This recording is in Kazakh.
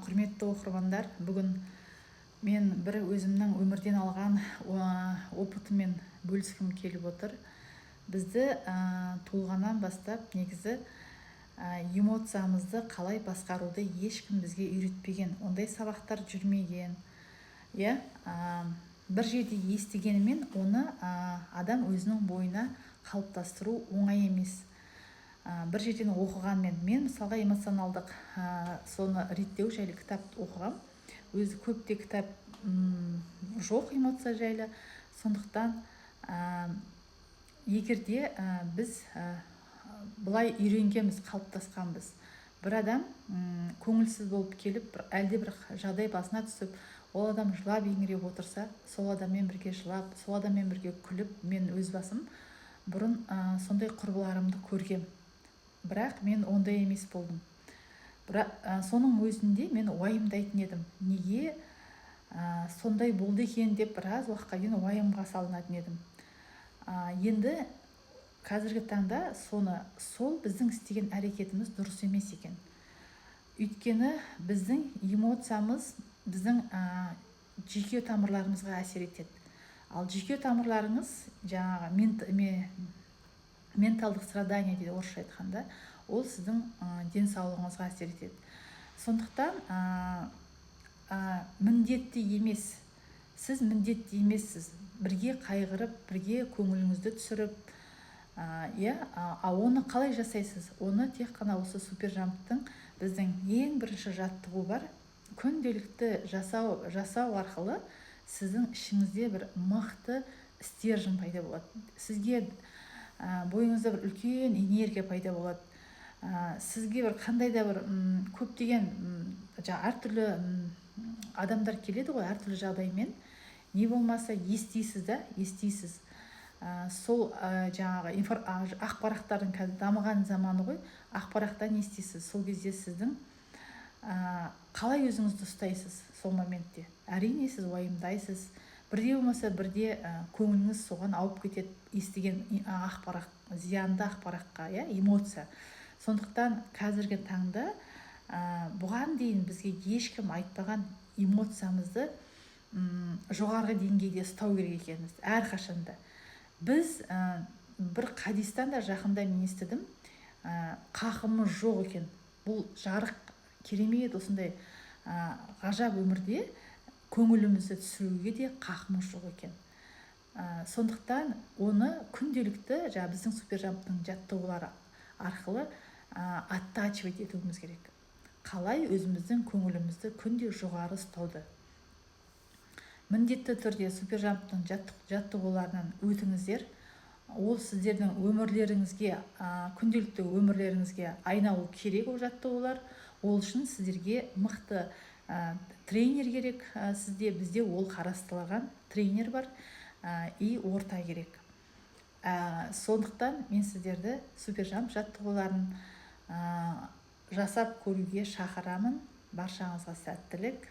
Құрметті оқырмандар, бүгін мен бір өзімнің өмірден алған опытыммен бөліскім келіп отыр. Бізді туылғаннан бастап негізі эмоциямызды қалай басқаруды ешкім бізге үйретпеген, ондай сабақтар жүрмеген. Бір жерде естігенімен оны адам өзінің бойына қалыптастыру оңай емес. Бір жерден оқығанмен, мен мысалға эмоционалдық соны реттеу жайлы кітап оқығам. Өзі көпте кітап жоқ эмоция жайлы. Сондықтан егерде біз бұлай үйренгенбіз, қалыптасқанбыз. Бір адам көңілсіз болып келіп, әлде бір жағдай басына түсіп, ол адам жылап еңіреп отырса, сол адаммен бірге жылап, сол адаммен бірге күліп, мен өз басым бұрын сондай құрбыларымды көргем. Бірақ мен ондай емес болдым. Соның өзінде мен уайымдайтын едім. Неге сондай болды екен деп біраз уақытқа дейін уайымға салынатын едім. Енді қазіргі таңда сол біздің істеген әрекетіміз дұрыс емес екен. Өйткені біздің эмоциямыз біздің жүйке тамырларымызға әсер етеді. Ал жүйке тамырларыңыз жаңағы менталдық страдания дейді орысша айтқанда, ол сіздің денсаулығыңызға әсер етеді. Сондықтан міндетті емес, сіз міндетті емессіз. Бірге қайғырып, бірге көңіліңізді түсіріп, оны қалай жасайсыз? Оны тек қана осы супержамптың біздің ең бірінші жаттығу бар. Күнделікті жасау арқылы сіздің ішіңізде бір мықты стержень пайда болады. Сізге бойыңызда бір үлкен энергия пайда болады. Сізге бір қандай да бір көптеген әртүрлі адамдар келеді ғой, әртүрлі жағдаймен. Не болмаса естисіз. Сол жаңағы ақпараттардың қазір дамыған заманы ғой, ақпараттан естисіз. Сол кезде сіздің қалай өзіңізді ұстайсыз сол моментте? Әрине сіз уайымдайсыз. Бірде болмаса бірде көңіліңіз соған ауып кетеді, естіген ақпарат, зиянды ақпаратқа, эмоция. Сондықтан қазіргі таңда бұған дейін бізге ешкім айтпаған эмоциямызды жоғарғы деңгейде ұстау керек екенбіз, әрқашанда. Біз бір хадистан да жақында мен естідім, қақымыз жоқ екен. Бұл жарық керемет осындай ғажап өмірде көңілімізді түсіруге де қақымыз жоқ екен. Сондықтан оны күнделікті біздің супержамптың жаттығулары арқылы оттачивать етуіміз керек. Қалай өзіміздің көңілімізді күнде жоғары ұстауды. Міндетті түрде супержамптың жаттығуларынан өтіңіздер. Ол сіздердің өмірлеріңізге, күнделікті өмірлеріңізге айналу керек ол жаттығулар. Ол үшін сіздерге мықты тренер керек. Бізде ол қарастырылған тренер бар и орта керек. Сондықтан мен сіздерді супержамп жаттығуларын жасап көруге шақырамын. Баршаңызға сәттілік.